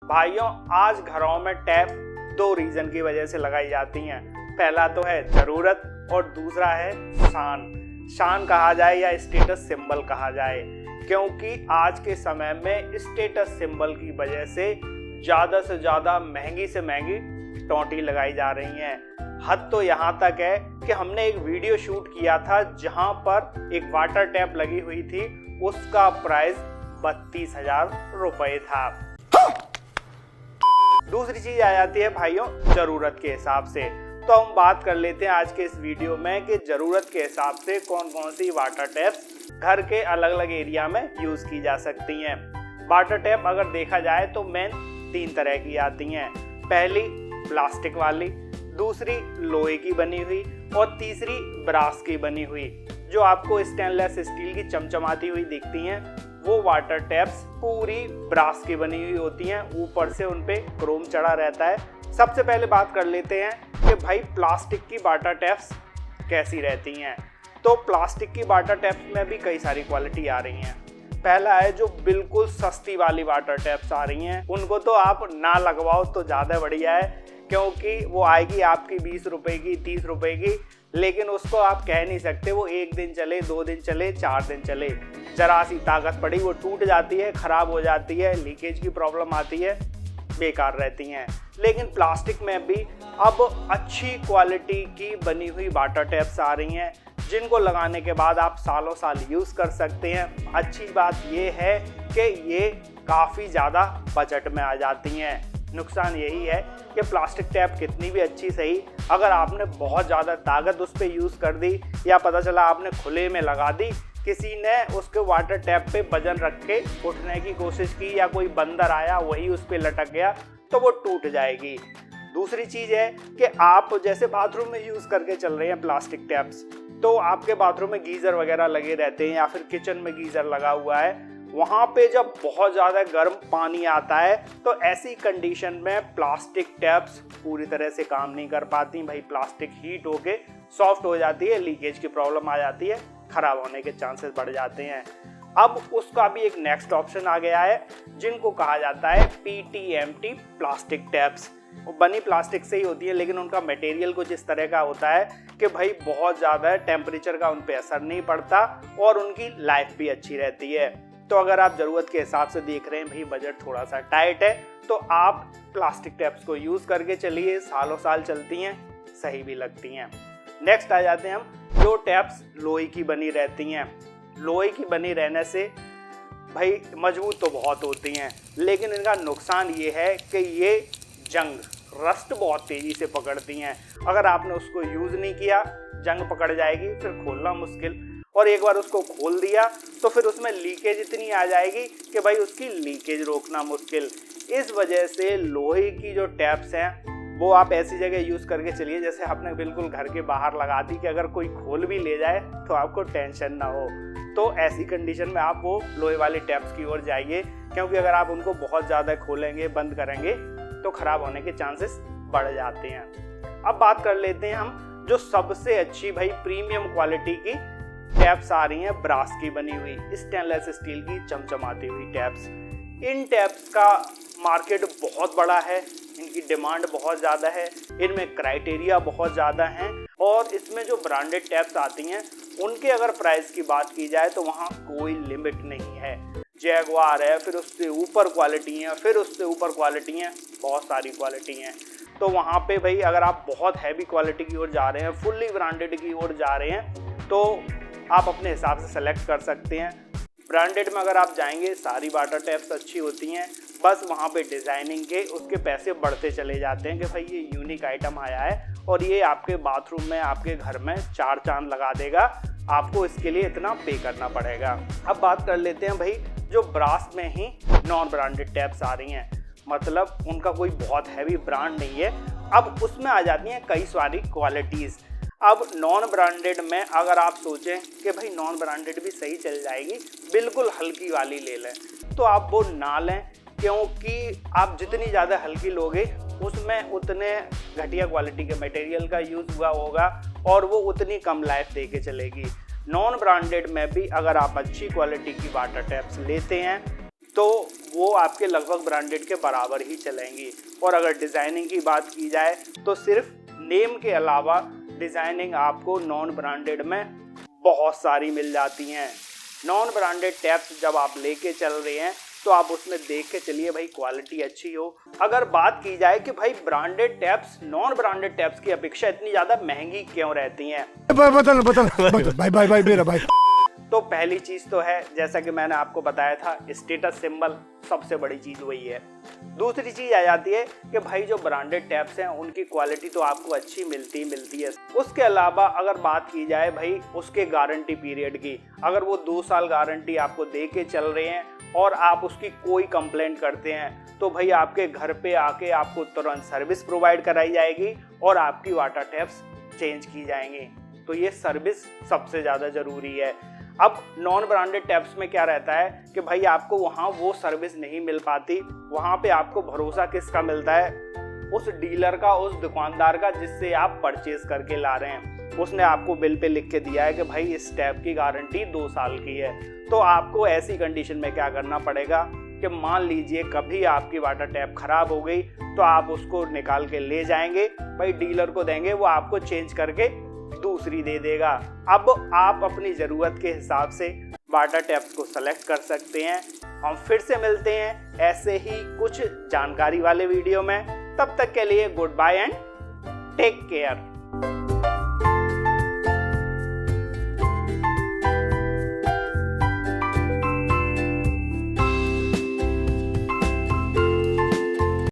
भाइयों, आज घरों में टैप दो रीजन की वजह से लगाई जाती हैं। पहला तो है जरूरत और दूसरा है शान कहा जाए या स्टेटस सिंबल कहा जाए, क्योंकि आज के समय में स्टेटस सिंबल की वजह से ज्यादा महंगी से महंगी टोंटी लगाई जा रही हैं। हद तो यहाँ तक है कि हमने एक वीडियो शूट किया था जहां पर एक वाटर टैप लगी हुई थी, उसका प्राइस 32,000 रुपए था। दूसरी चीज आ जाती है भाइयों जरूरत के हिसाब से। तो हम बात कर लेते हैं आज के इस वीडियो में कि जरूरत के हिसाब से कौन कौन सी वाटर टैप्स घर के अलग अलग एरिया में यूज की जा सकती हैं। वाटर टैप अगर देखा जाए तो मेन 3 तरह की आती हैं। पहली प्लास्टिक वाली, दूसरी लोहे की बनी हुई और तीसरी ब्रास की बनी हुई। जो आपको स्टेनलेस स्टील की चमचमाती हुई दिखती हैं वो वाटर टैप्स पूरी ब्रास की बनी हुई होती हैं, ऊपर से उनपे क्रोम चढ़ा रहता है। सबसे पहले बात कर लेते हैं कि भाई प्लास्टिक की वाटर टैप्स कैसी रहती हैं। तो प्लास्टिक की वाटर टैप्स में भी कई सारी क्वालिटी आ रही हैं। पहला है जो बिल्कुल सस्ती वाली वाटर टैप्स आ रही हैं, उनको तो आप ना लगवाओ तो ज़्यादा बढ़िया है, क्योंकि वो आएगी आपकी 20 रुपए की 30 रुपए की, लेकिन उसको आप कह नहीं सकते वो 1 दिन चले 2 दिन चले 4 दिन चले। जरा सी ताकत पड़ी वो टूट जाती है, खराब हो जाती है, लीकेज की प्रॉब्लम आती है, बेकार रहती हैं। लेकिन प्लास्टिक में भी अब अच्छी क्वालिटी की बनी हुई वाटर टैप्स आ रही हैं, जिनको लगाने के बाद आप सालों साल यूज़ कर सकते हैं। अच्छी बात ये है कि ये काफ़ी ज़्यादा बजट में आ जाती हैं। नुकसान यही है कि प्लास्टिक टैप कितनी भी अच्छी सही, अगर आपने बहुत ज़्यादा ताकत उस पर यूज़ कर दी या पता चला आपने खुले में लगा दी, किसी ने उसके वाटर टैप पे वजन रख के उठने की कोशिश की या कोई बंदर आया वही उस पर लटक गया तो वो टूट जाएगी। दूसरी चीज़ है कि आप जैसे बाथरूम में यूज़ करके चल रहे हैं प्लास्टिक टैप्स, तो आपके बाथरूम में गीज़र वगैरह लगे रहते हैं या फिर किचन में गीज़र लगा हुआ है, वहाँ पे जब बहुत ज़्यादा गर्म पानी आता है तो ऐसी कंडीशन में प्लास्टिक टैप्स पूरी तरह से काम नहीं कर पाती। भाई प्लास्टिक हीट होके सॉफ्ट हो जाती है, लीकेज की प्रॉब्लम आ जाती है, खराब होने के चांसेस बढ़ जाते हैं। अब उसका भी एक नेक्स्ट ऑप्शन आ गया है जिनको कहा जाता है PTMT प्लास्टिक टैप्स। वो बनी प्लास्टिक से ही होती है, लेकिन उनका मटेरियल कुछ इस तरह का होता है कि भाई बहुत ज़्यादा टेम्परेचर का उन पर असर नहीं पड़ता और उनकी लाइफ भी अच्छी रहती है। तो अगर आप ज़रूरत के हिसाब से देख रहे हैं भाई बजट थोड़ा सा टाइट है, तो आप प्लास्टिक टैप्स को यूज़ करके चलिए, सालों साल चलती हैं, सही भी लगती हैं। नेक्स्ट आ जाते हैं हम जो टैप्स लोहे की बनी रहती हैं। लोहे की बनी रहने से भाई मजबूत तो बहुत होती हैं, लेकिन इनका नुकसान ये है कि ये रस्ट बहुत तेज़ी से पकड़ती हैं। अगर आपने उसको यूज़ नहीं किया, जंग पकड़ जाएगी, फिर खोलना मुश्किल, और एक बार उसको खोल दिया तो फिर उसमें लीकेज इतनी आ जाएगी कि भाई उसकी लीकेज रोकना मुश्किल। इस वजह से लोहे की जो टैप्स हैं वो आप ऐसी जगह यूज़ करके चलिए जैसे आपने बिल्कुल घर के बाहर लगा दी कि अगर कोई खोल भी ले जाए तो आपको टेंशन ना हो। तो ऐसी कंडीशन में आप वो लोहे वाली टैप्स की ओर जाइए, क्योंकि अगर आप उनको बहुत ज़्यादा खोलेंगे बंद करेंगे तो ख़राब होने के चांसेस बढ़ जाते हैं। अब बात कर लेते हैं हम जो सबसे अच्छी भाई प्रीमियम क्वालिटी की टैप्स आ रही हैं, ब्रास की बनी हुई स्टेनलेस स्टील की चमचमाती हुई टैप्स। इन टैप्स का मार्केट बहुत बड़ा है, इनकी डिमांड बहुत ज़्यादा है, इनमें क्राइटेरिया बहुत ज़्यादा हैं, और इसमें जो ब्रांडेड टैप्स आती हैं उनके अगर प्राइस की बात की जाए तो वहाँ कोई लिमिट नहीं है। जैगुआर है, फिर उससे ऊपर क्वालिटी हैं, फिर उससे ऊपर क्वालिटी हैं, बहुत सारी क्वालिटी हैं। तो वहाँ पे भाई अगर आप बहुत हैवी क्वालिटी की ओर जा रहे हैं, फुल्ली ब्रांडेड की ओर जा रहे हैं, तो आप अपने हिसाब से सेलेक्ट कर सकते हैं। ब्रांडेड में अगर आप जाएंगे सारी वाटर टैप्स अच्छी होती हैं, बस वहाँ पे डिज़ाइनिंग के उसके पैसे बढ़ते चले जाते हैं कि भाई ये यूनिक आइटम आया है और ये आपके बाथरूम में आपके घर में 4 चांद लगा देगा, आपको इसके लिए इतना पे करना पड़ेगा। अब बात कर लेते हैं भाई जो ब्रास में ही नॉन ब्रांडेड टैप्स आ रही हैं, मतलब उनका कोई बहुत हैवी ब्रांड नहीं है। अब उसमें आ जाती हैं कई सारी क्वालिटीज़। अब नॉन ब्रांडेड में अगर आप सोचें कि भाई नॉन ब्रांडेड भी सही चल जाएगी, बिल्कुल हल्की वाली ले लें, तो आप वो ना लें, क्योंकि आप जितनी ज़्यादा हल्की लोगे उसमें उतने घटिया क्वालिटी के मटेरियल का यूज़ हुआ होगा और वो उतनी कम लाइफ दे के चलेगी। नॉन ब्रांडेड में भी अगर आप अच्छी क्वालिटी की वाटर टैप्स लेते हैं तो वो आपके लगभग ब्रांडेड के बराबर ही चलेंगी। और अगर डिज़ाइनिंग की बात की जाए तो सिर्फ नेम के अलावा डिज़ाइनिंग आपको नॉन ब्रांडेड में बहुत सारी मिल जाती हैं। नॉन ब्रांडेड टैप्स जब आप लेके चल रहे हैं तो आप उसमें देख के चलिए भाई क्वालिटी अच्छी हो। अगर बात की जाए कि भाई branded taps non branded taps की अपेक्षा इतनी ज़्यादा महंगी क्यों रहती हैं, भाई मेरा भाई। तो पहली चीज़ तो है, जैसा कि मैंने आपको बताया था, स्टेटस सिंबल सबसे बड़ी चीज़ वही है। दूसरी चीज़ आ जाती है कि भाई जो ब्रांडेड टैप्स हैं उनकी क्वालिटी तो आपको अच्छी मिलती है। उसके अलावा अगर बात की जाए भाई उसके गारंटी पीरियड की, अगर वो 2 साल गारंटी आपको दे के चल रहे हैं और आप उसकी कोई कंप्लेंट करते हैं तो भाई आपके घर पे आके आपको तुरंत सर्विस प्रोवाइड कराई जाएगी और आपकी वाटर टैप्स चेंज की जाएंगी। तो ये सर्विस सबसे ज़्यादा ज़रूरी है। अब नॉन ब्रांडेड टैप्स में क्या रहता है कि भाई आपको वहाँ वो सर्विस नहीं मिल पाती। वहाँ पे आपको भरोसा किसका मिलता है? उस डीलर का, उस दुकानदार का जिससे आप परचेज करके ला रहे हैं। उसने आपको बिल पे लिख के दिया है कि भाई इस टैप की गारंटी 2 साल की है। तो आपको ऐसी कंडीशन में क्या करना पड़ेगा कि मान लीजिए कभी आपकी वाटर टैप खराब हो गई तो आप उसको निकाल के ले जाएंगे, भाई डीलर को देंगे, वो आपको चेंज करके दूसरी दे देगा। अब आप अपनी ज़रूरत के हिसाब से वाटर टैप्स को सेलेक्ट कर सकते हैं। हम फिर से मिलते हैं ऐसे ही कुछ जानकारी वाले वीडियो में। तब तक के लिए goodbye and take care.